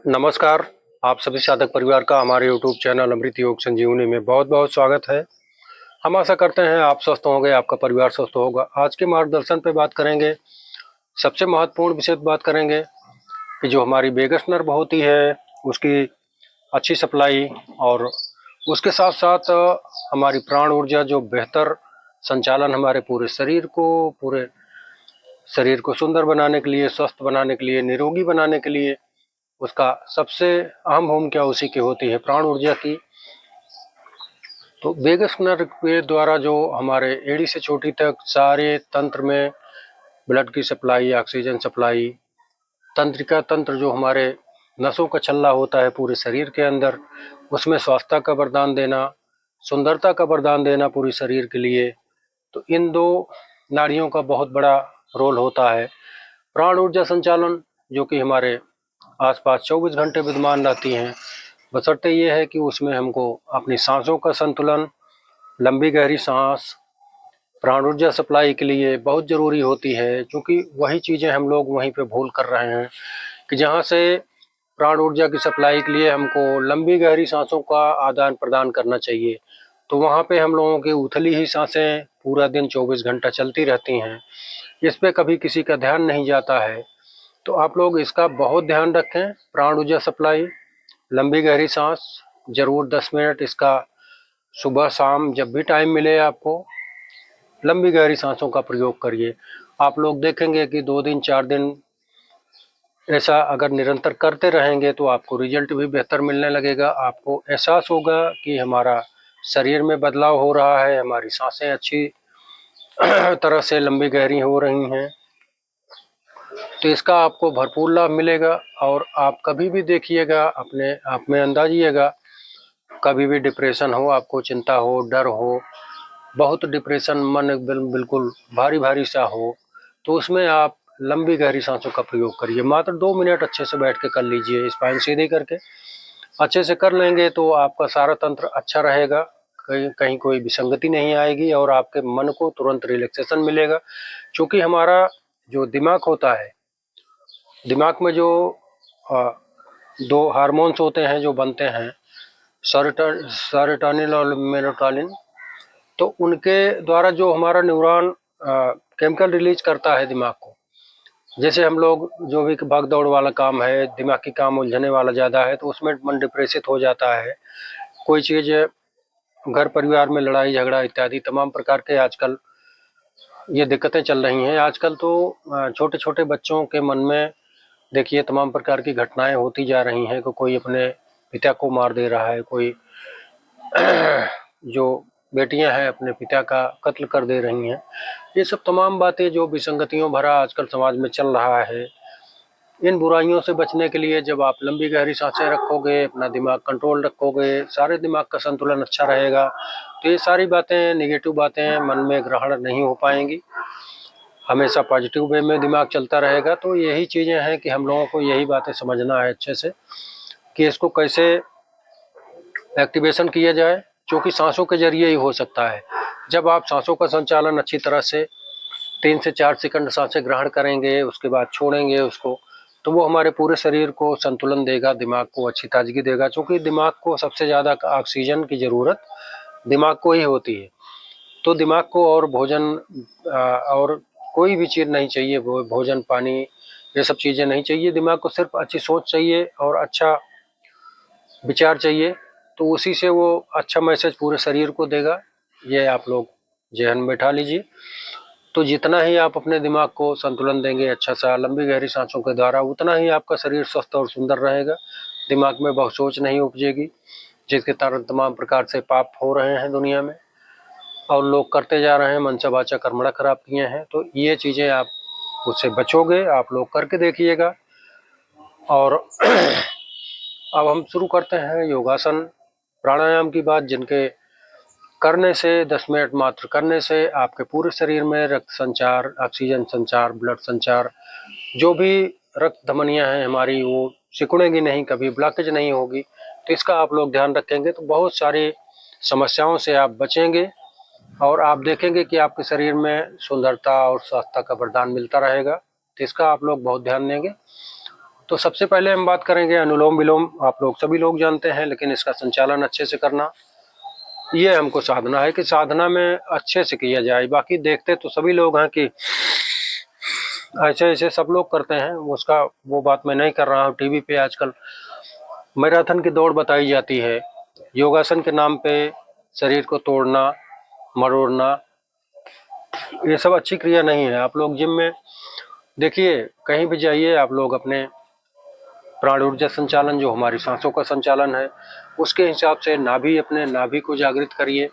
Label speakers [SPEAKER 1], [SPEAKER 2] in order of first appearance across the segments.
[SPEAKER 1] नमस्कार। आप सभी साधक परिवार का हमारे YouTube चैनल अमृत योग संजीवनी में बहुत बहुत स्वागत है। हम आशा करते हैं आप स्वस्थ होंगे, आपका परिवार स्वस्थ होगा। आज के मार्गदर्शन पे बात करेंगे, सबसे महत्वपूर्ण विषय पे बात करेंगे कि जो हमारी वेगस नर्व होती है उसकी अच्छी सप्लाई और उसके साथ साथ हमारी प्राण ऊर्जा जो बेहतर संचालन हमारे पूरे शरीर को सुंदर बनाने के लिए, स्वस्थ बनाने के लिए, निरोगी बनाने के लिए उसका सबसे अहम भूमिका उसी की होती है, प्राण ऊर्जा की। तो वेगस नर्व के द्वारा जो हमारे एड़ी से चोटी तक सारे तंत्र में ब्लड की सप्लाई, ऑक्सीजन सप्लाई, तंत्रिका तंत्र जो हमारे नसों का छल्ला होता है पूरे शरीर के अंदर, उसमें स्वास्थ्य का वरदान देना, सुंदरता का वरदान देना पूरे शरीर के लिए। तो इन दो नाड़ियों का बहुत बड़ा रोल होता है। प्राण ऊर्जा संचालन जो कि हमारे आसपास 24 घंटे विद्यमान रहती हैं, बशर्ते ये है कि उसमें हमको अपनी सांसों का संतुलन, लंबी गहरी सांस प्राण ऊर्जा सप्लाई के लिए बहुत ज़रूरी होती है, क्योंकि वही चीज़ें हम लोग वहीं पे भूल कर रहे हैं कि जहाँ से प्राण ऊर्जा की सप्लाई के लिए हमको लंबी गहरी सांसों का आदान प्रदान करना चाहिए, तो वहाँ पे हम लोगों की उथली ही सांसें पूरा दिन 24 घंटा चलती रहती हैं। इस पे कभी किसी का ध्यान नहीं जाता है। तो आप लोग इसका बहुत ध्यान रखें। प्राण ऊर्जा सप्लाई, लंबी गहरी सांस, ज़रूर 10 मिनट इसका सुबह शाम जब भी टाइम मिले आपको लंबी गहरी सांसों का प्रयोग करिए। आप लोग देखेंगे कि 2 दिन 4 दिन ऐसा अगर निरंतर करते रहेंगे तो आपको रिजल्ट भी बेहतर मिलने लगेगा। आपको एहसास होगा कि हमारा शरीर में बदलाव हो रहा है, हमारी सांसें अच्छी तरह से लंबी गहरी हो रही हैं। तो इसका आपको भरपूर लाभ मिलेगा। और आप कभी भी देखिएगा, अपने आप में अंदाजिएगा, कभी भी डिप्रेशन हो, आपको चिंता हो, डर हो, बहुत डिप्रेशन, मन बिल्कुल भारी भारी सा हो, तो उसमें आप लंबी गहरी सांसों का प्रयोग करिए। मात्र 2 मिनट अच्छे से बैठ के कर लीजिए, स्पाइन सीधी करके अच्छे से कर लेंगे तो आपका सारा तंत्र अच्छा रहेगा, कहीं कहीं कोई विसंगति नहीं आएगी और आपके मन को तुरंत रिलैक्सेशन मिलेगा। क्योंकि हमारा जो दिमाग होता है, दिमाग में जो दो हार्मोन्स होते हैं जो बनते हैं, सेरोटोनिन और मेलाटोनिन, तो उनके द्वारा जो हमारा न्यूरॉन केमिकल रिलीज करता है दिमाग को। जैसे हम लोग जो भी भाग दौड़ वाला काम है, दिमागी काम उलझने वाला ज़्यादा है, तो उसमें मन डिप्रेसित हो जाता है। कोई चीज़, घर परिवार में लड़ाई झगड़ा इत्यादि तमाम प्रकार के आजकल ये दिक्कतें चल रही हैं। आजकल तो छोटे छोटे बच्चों के मन में देखिए तमाम प्रकार की घटनाएं होती जा रही हैं कि कोई अपने पिता को मार दे रहा है, कोई जो बेटियां हैं अपने पिता का कत्ल कर दे रही हैं। ये सब तमाम बातें जो विसंगतियों भरा आजकल समाज में चल रहा है, इन बुराइयों से बचने के लिए जब आप लंबी गहरी सांसें रखोगे, अपना दिमाग कंट्रोल रखोगे, सारे दिमाग का संतुलन अच्छा रहेगा, तो ये सारी बातें, नेगेटिव बातें मन में ग्रहण नहीं हो पाएंगी। हमेशा पॉजिटिव वे में दिमाग चलता रहेगा। तो यही चीज़ें हैं कि हम लोगों को यही बातें समझना है अच्छे से कि इसको कैसे एक्टिवेशन किया जाए, जो कि सांसों के जरिए ही हो सकता है। जब आप सांसों का संचालन अच्छी तरह से 3 से 4 सेकंड सांसें ग्रहण करेंगे, उसके बाद छोड़ेंगे उसको, तो वो हमारे पूरे शरीर को संतुलन देगा, दिमाग को अच्छी ताजगी देगा। क्योंकि दिमाग को सबसे ज़्यादा ऑक्सीजन की ज़रूरत दिमाग को ही होती है। तो दिमाग को और भोजन और कोई भी चीज़ नहीं चाहिए, वो भोजन पानी ये सब चीज़ें नहीं चाहिए। दिमाग को सिर्फ अच्छी सोच चाहिए और अच्छा विचार चाहिए, तो उसी से वो अच्छा मैसेज पूरे शरीर को देगा। ये आप लोग ज़हन में बैठा लीजिए। तो जितना ही आप अपने दिमाग को संतुलन देंगे अच्छा सा लंबी गहरी सांसों के द्वारा, उतना ही आपका शरीर स्वस्थ और सुंदर रहेगा। दिमाग में बहुत सोच नहीं उपजेगी, जिसके कारण तमाम प्रकार से पाप हो रहे हैं दुनिया में और लोग करते जा रहे हैं, मनसा वाचा कर्मणा खराब किए हैं। तो ये चीज़ें आप उससे बचोगे, आप लोग करके देखिएगा। और अब हम शुरू करते हैं योगासन प्राणायाम की बात, जिनके करने से 10 मिनट मात्र करने से आपके पूरे शरीर में रक्त संचार, ऑक्सीजन संचार, ब्लड संचार, जो भी रक्त धमनियां हैं हमारी, वो सिकुड़ेंगी नहीं, कभी ब्लॉकेज नहीं होगी। तो इसका आप लोग ध्यान रखेंगे तो बहुत सारी समस्याओं से आप बचेंगे और आप देखेंगे कि आपके शरीर में सुंदरता और स्वास्थ्य का वरदान मिलता रहेगा। तो इसका आप लोग बहुत ध्यान देंगे। तो सबसे पहले हम बात करेंगे अनुलोम विलोम। आप लोग सभी लोग जानते हैं, लेकिन इसका संचालन अच्छे से करना, ये हमको साधना है कि साधना में अच्छे से किया जाए। बाकी देखते तो सभी लोग हैं कि ऐसे ऐसे सब लोग करते हैं, उसका वो बात मैं नहीं कर रहा हूँ। टीवी पे आजकल मैराथन की दौड़ बताई जाती है, योगासन के नाम पे शरीर को तोड़ना मरोड़ना, ये सब अच्छी क्रिया नहीं है। आप लोग जिम में देखिए, कहीं भी जाइए, आप लोग अपने प्राण ऊर्जा संचालन, जो हमारी सांसों का संचालन है, उसके हिसाब से अपने नाभि को जागृत करिए,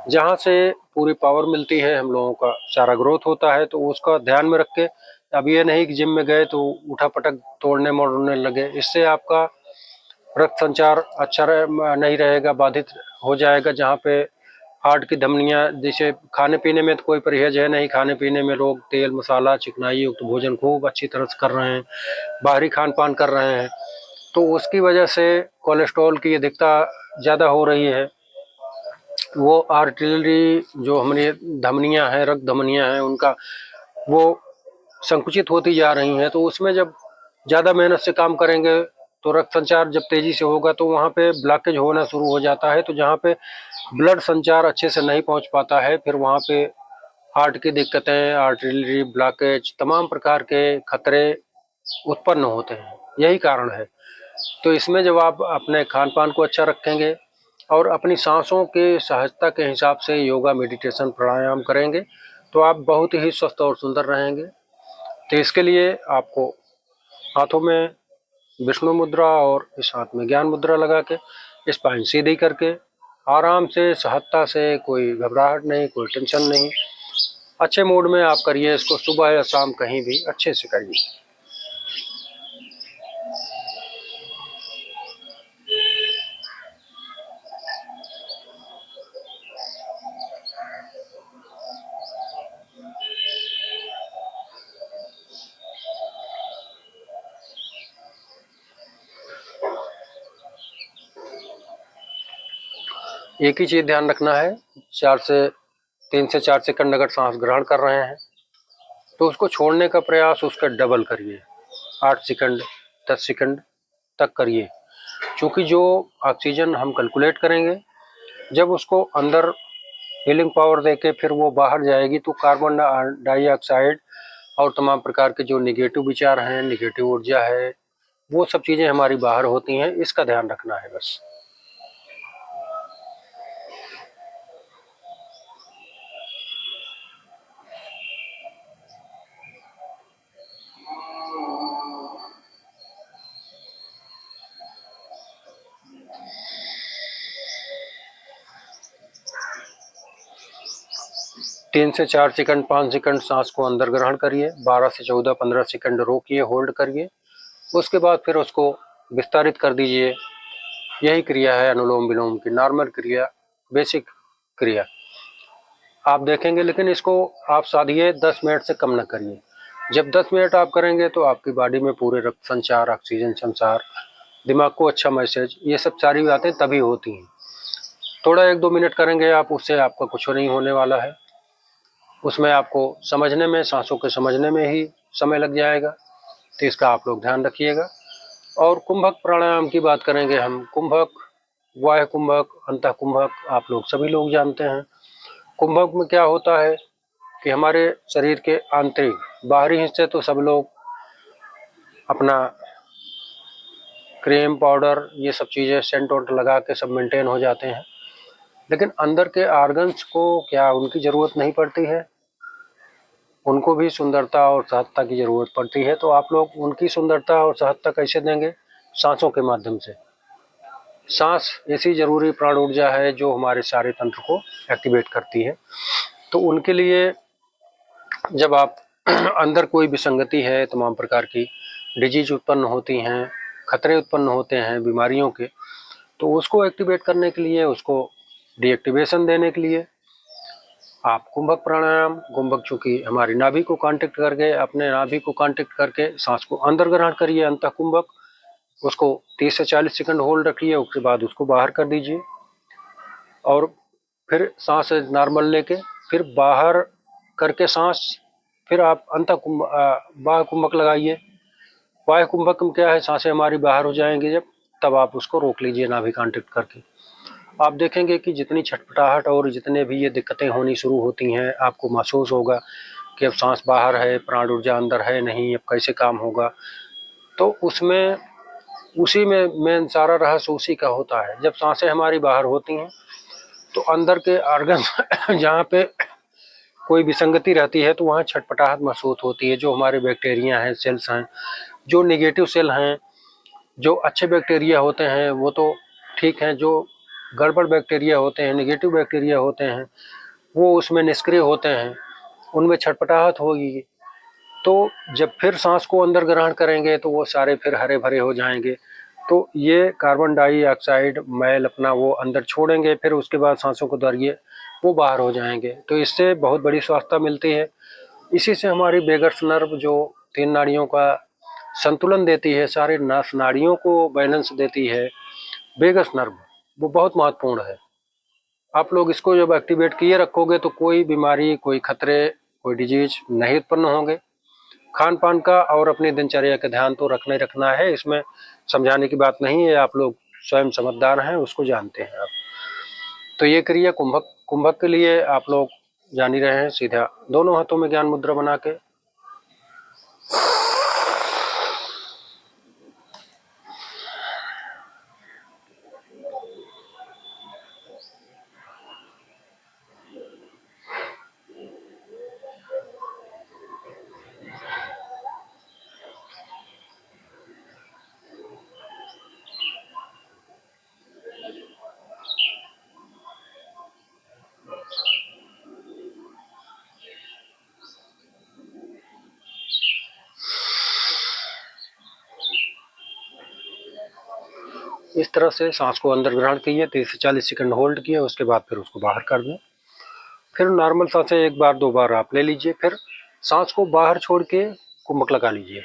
[SPEAKER 1] जहाँ से पूरी पावर मिलती है, हम लोगों का सारा ग्रोथ होता है। तो उसका ध्यान में रख के, अब ये नहीं कि जिम में गए तो उठा पटक तोड़ने मोड़ने लगे, इससे आपका रक्त संचार अच्छा नहीं रहेगा, बाधित हो जाएगा। जहाँ पे हार्ट की धमनियाँ, जैसे खाने पीने में तो कोई परहेज है नहीं, खाने पीने में लोग तेल मसाला चिकनाई युक्त भोजन खूब अच्छी तरह से कर रहे हैं, बाहरी खान पान कर रहे हैं, तो उसकी वजह से कोलेस्ट्रॉल की अधिकता ज़्यादा हो रही है। वो आर्टरी जो हमारी धमनियाँ हैं, रक्त धमनियाँ हैं, उनका वो संकुचित होती जा रही हैं। तो उसमें जब ज़्यादा मेहनत से काम करेंगे तो रक्त संचार जब तेज़ी से होगा तो वहाँ पे ब्लॉकेज होना शुरू हो जाता है। तो जहाँ पे ब्लड संचार अच्छे से नहीं पहुँच पाता है, फिर वहाँ पे हार्ट की दिक्कतें, आर्टरी ब्लॉकेज, तमाम प्रकार के खतरे उत्पन्न होते हैं। यही कारण है। तो इसमें जब आप अपने खान पान को अच्छा रखेंगे और अपनी सांसों के सहजता के हिसाब से योगा मेडिटेशन प्राणायाम करेंगे, तो आप बहुत ही स्वस्थ और सुंदर रहेंगे। तो इसके लिए आपको हाथों में विष्णु मुद्रा और इस हाथ में ज्ञान मुद्रा लगा के स्पाइन सीधी करके आराम से सहजता से, कोई घबराहट नहीं, कोई टेंशन नहीं, अच्छे मूड में आप करिए इसको, सुबह या शाम कहीं भी अच्छे से करिए। एक ही चीज ध्यान रखना है, 3 से 4 सेकंड अगर सांस ग्रहण कर रहे हैं तो उसको छोड़ने का प्रयास उसका डबल करिए, 8 सेकंड 10 सेकंड तक करिए। क्योंकि जो ऑक्सीजन हम कैलकुलेट करेंगे, जब उसको अंदर हीलिंग पावर देके फिर वो बाहर जाएगी, तो कार्बन डाइऑक्साइड और तमाम प्रकार के जो निगेटिव विचार हैं, निगेटिव ऊर्जा है, वो सब चीज़ें हमारी बाहर होती हैं। इसका ध्यान रखना है बस। तीन से 4 सेकंड 5 सेकंड सांस को अंदर ग्रहण करिए, 12 से 14 15 सेकंड रोकिए, होल्ड करिए, उसके बाद फिर उसको विस्तारित कर दीजिए। यही क्रिया है अनुलोम विलोम की, नॉर्मल क्रिया, बेसिक क्रिया आप देखेंगे। लेकिन इसको आप साधिए 10 मिनट से कम न करिए। जब 10 मिनट आप करेंगे तो आपकी बॉडी में पूरे रक्त संचार, ऑक्सीजन संचार, दिमाग को अच्छा मैसेज, ये सब सारी बातें तभी होती हैं। थोड़ा 1-2 मिनट करेंगे आप, उससे आपका कुछ नहीं होने वाला है। उसमें आपको समझने में, सांसों के समझने में ही समय लग जाएगा। तो इसका आप लोग ध्यान रखिएगा। और कुंभक प्राणायाम की बात करेंगे हम। कुंभक, वायु कुंभक, अंतः कुंभक, आप लोग सभी लोग जानते हैं। कुंभक में क्या होता है कि हमारे शरीर के आंतरिक, बाहरी हिस्से तो सब लोग अपना क्रीम पाउडर ये सब चीज़ें सेंट वेंट लगा के सब मेंटेन हो जाते हैं, लेकिन अंदर के ऑर्गन्स को क्या उनकी ज़रूरत नहीं पड़ती है? उनको भी सुंदरता और सहजता की ज़रूरत पड़ती है। तो आप लोग उनकी सुंदरता और सहजता कैसे देंगे? सांसों के माध्यम से। सांस ऐसी ज़रूरी प्राण ऊर्जा है जो हमारे सारे तंत्र को एक्टिवेट करती है। तो उनके लिए जब आप अंदर कोई विसंगति है, तमाम प्रकार की डिजीज उत्पन्न होती हैं, खतरे उत्पन्न होते हैं बीमारियों के, तो उसको एक्टिवेट करने के लिए, उसको डीएक्टिवेशन देने के लिए आप कुंभक प्राणायाम, कुंभक चूंकि हमारी नाभि को कांटेक्ट करके, अपने नाभि को कांटेक्ट करके सांस को अंदर ग्रहण करिए, अंतः कुंभक, उसको 30 से 40 सेकंड होल्ड रखिए, उसके बाद उसको बाहर कर दीजिए और फिर सांस नॉर्मल लेके फिर बाहर करके सांस, फिर आप अंतः कुंभ बाह्य कुंभक लगाइए। वायु कुंभक में क्या है, सांसें हमारी बाहर हो जाएंगी जब, तब आप उसको रोक लीजिए नाभि कांटेक्ट करके। आप देखेंगे कि जितनी छटपटाहट और जितने भी ये दिक्कतें होनी शुरू होती हैं, आपको महसूस होगा कि अब सांस बाहर है, प्राण ऊर्जा अंदर है नहीं, अब कैसे काम होगा। तो उसमें उसी में मेन सारा रहस्य उसी का होता है। जब सांसें हमारी बाहर होती हैं तो अंदर के ऑर्गन जहाँ पे कोई विसंगति रहती है तो वहाँ छटपटाहट महसूस होती है। जो हमारे बैक्टीरिया हैं, सेल्स हैं, जो निगेटिव सेल हैं, जो अच्छे बैक्टीरिया होते हैं वो तो ठीक हैं, जो गड़बड़ बैक्टीरिया होते हैं, निगेटिव बैक्टीरिया होते हैं, वो उसमें निष्क्रिय होते हैं, उनमें छटपटाहट होगी। तो जब फिर सांस को अंदर ग्रहण करेंगे तो वो सारे फिर हरे भरे हो जाएंगे। तो ये कार्बन डाइऑक्साइड मैल अपना वो अंदर छोड़ेंगे, फिर उसके बाद सांसों को द्वारा वो बाहर हो जाएंगे। तो इससे बहुत बड़ी स्वास्थ्य मिलती है। इसी से हमारी वेगस नर्व जो 3 नाड़ियों का संतुलन देती है, सारे नाड़ियों को बैलेंस देती है, वेगस नर्व वो बहुत महत्वपूर्ण है। आप लोग इसको जब एक्टिवेट किए रखोगे तो कोई बीमारी, कोई खतरे, कोई डिजीज नहीं उत्पन्न होंगे। खान पान का और अपनी दिनचर्या का ध्यान तो रखना ही रखना है, इसमें समझाने की बात नहीं है, आप लोग स्वयं समझदार हैं, उसको जानते हैं आप। तो ये क्रिया कुंभक कुंभक के लिए आप लोग जान ही रहे हैं। सीधा दोनों हाथों में ज्ञान मुद्रा बना के इस तरह से सांस को अंदर ग्रहण कीजिए, 30 से 40 सेकंड होल्ड किए, उसके बाद फिर उसको बाहर कर दें। फिर नॉर्मल सांसें 1 बार 2 बार आप ले लीजिए, फिर सांस को बाहर छोड़ के कुंभक लगा लीजिए।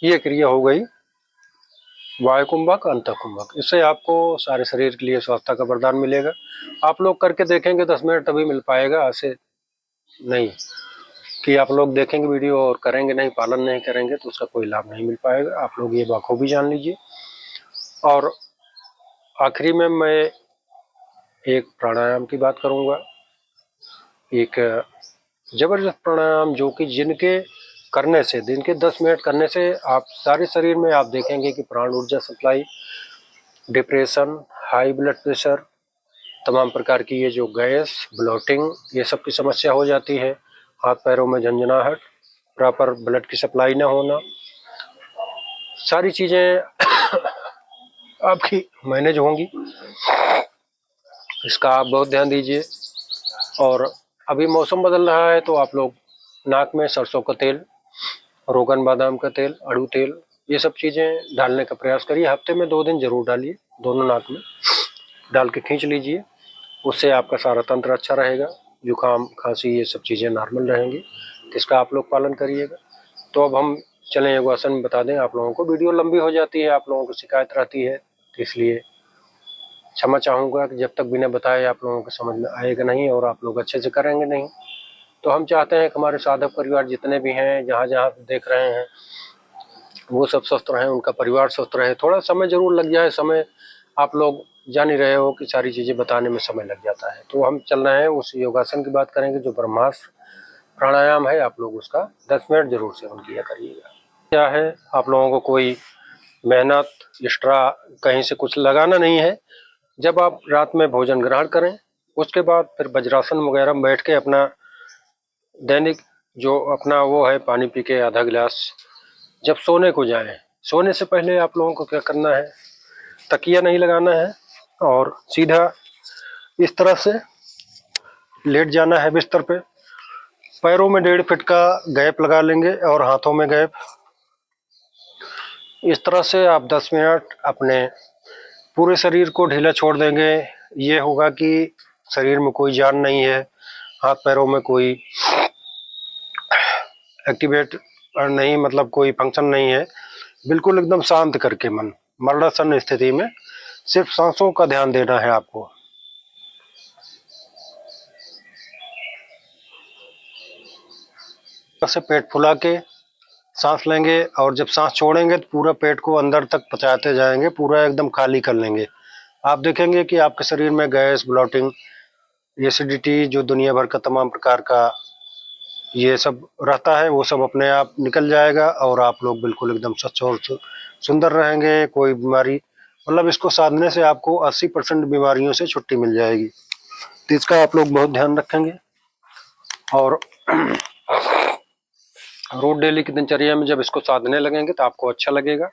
[SPEAKER 1] ये क्रिया हो गई वायु कुंभक, अंत कुंभक। इससे आपको सारे शरीर के लिए स्वास्थ्य का वरदान मिलेगा। आप लोग करके देखेंगे 10 मिनट तभी मिल पाएगा, ऐसे नहीं कि आप लोग देखेंगे वीडियो और करेंगे नहीं, पालन नहीं करेंगे तो उसका कोई लाभ नहीं मिल पाएगा। आप लोग ये बखूबी जान लीजिए। और आखिरी में मैं एक प्राणायाम की बात करूंगा, एक जबरदस्त प्राणायाम जो कि जिनके करने से, दिन के 10 मिनट करने से आप सारे शरीर में आप देखेंगे कि प्राण ऊर्जा supply, depression, high blood pressure, तमाम प्रकार की ये जो गैस, ब्लोटिंग, ये सब की समस्या हो जाती है। हाथ पैरों में झंझनाहट, प्रॉपर ब्लड की सप्लाई ना होना, सारी चीज़ें आपकी मैनेज होंगी। इसका आप बहुत ध्यान दीजिए। और अभी मौसम बदल रहा है तो आप लोग नाक में सरसों का तेल, रोगन बादाम का तेल, अड़ू तेल, ये सब चीज़ें डालने का प्रयास करिए। हफ्ते में 2 दिन जरूर डालिए, दोनों नाक में डाल के खींच लीजिए। उससे आपका सारा तंत्र अच्छा रहेगा, जुकाम, खांसी, ये सब चीज़ें नॉर्मल रहेंगी। इसका आप लोग पालन करिएगा। तो अब हम चलें योगासन बता दें आप लोगों को। वीडियो लंबी हो जाती है, आप लोगों को शिकायत रहती है, तो इसलिए क्षमा चाहूँगा कि जब तक बिना बताए आप लोगों को समझ में आएगा नहीं और आप लोग अच्छे से करेंगे नहीं। तो हम चाहते हैं कि हमारे साधक परिवार जितने भी हैं, जहाँ जहाँ देख रहे हैं, वो सब स्वस्थ रहें, उनका परिवार स्वस्थ रहे। थोड़ा समय जरूर लग जाए, समय आप लोग जान ही रहे हो कि सारी चीज़ें बताने में समय लग जाता है। तो हम चल रहे हैं उस योगासन की बात करेंगे जो ब्रह्मास्त्र प्राणायाम है। आप लोग उसका 10 मिनट जरूर सेवन किया करिएगा। क्या है, आप लोगों को कोई मेहनत एक्स्ट्रा कहीं से कुछ लगाना नहीं है। जब आप रात में भोजन ग्रहण करें, उसके बाद फिर वज्रासन वगैरह में बैठ के अपना दैनिक जो अपना वो है पानी पी के आधा गिलास, जब सोने को जाएं, सोने से पहले आप लोगों को क्या करना है, तकिया नहीं लगाना है, और सीधा इस तरह से लेट जाना है बिस्तर पे। पैरों में 1.5 फीट का गैप लगा लेंगे और हाथों में गैप। इस तरह से आप 10 मिनट अपने पूरे शरीर को ढीला छोड़ देंगे। ये होगा कि शरीर में कोई जान नहीं है, हाथ पैरों में कोई एक्टिवेट नहीं, मतलब कोई फंक्शन नहीं है। बिल्कुल एकदम शांत करके मन, मरणासन स्थिति में सिर्फ सांसों का ध्यान देना है आपको। से पेट फुला के सांस लेंगे और जब सांस छोड़ेंगे तो पूरा पेट को अंदर तक पचाते जाएंगे, पूरा एकदम खाली कर लेंगे। आप देखेंगे कि आपके शरीर में गैस, ब्लॉटिंग, एसिडिटी, जो दुनिया भर का तमाम प्रकार का ये सब रहता है, वो सब अपने आप निकल जाएगा और आप लोग बिल्कुल एकदम स्वच्छ और सुंदर रहेंगे। कोई बीमारी, मतलब इसको साधने से आपको 80% बीमारियों से छुट्टी मिल जाएगी। तो इसका आप लोग बहुत ध्यान रखेंगे और रोज डेली की दिनचर्या में जब इसको साधने लगेंगे तो आपको अच्छा लगेगा।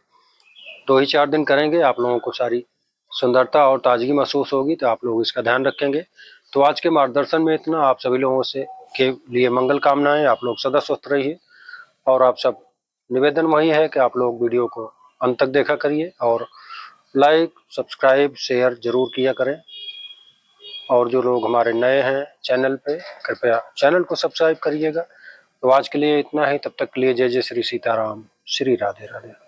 [SPEAKER 1] 2 ही 4 दिन करेंगे, आप लोगों को सारी सुंदरता और ताजगी महसूस होगी। तो आप लोग इसका ध्यान रखेंगे। तो आज के मार्गदर्शन में इतना। आप सभी लोगों से के लिए मंगल कामनाएं। आप लोग सदा स्वस्थ रहिए और आप सब निवेदन वही है कि आप लोग वीडियो को अंत तक देखा करिए और लाइक, सब्सक्राइब, शेयर जरूर किया करें। और जो लोग हमारे नए हैं चैनल पे, कृपया चैनल को सब्सक्राइब करिएगा। तो आज के लिए इतना ही, तब तक के लिए जय जय श्री सीताराम, श्री राधे राधे।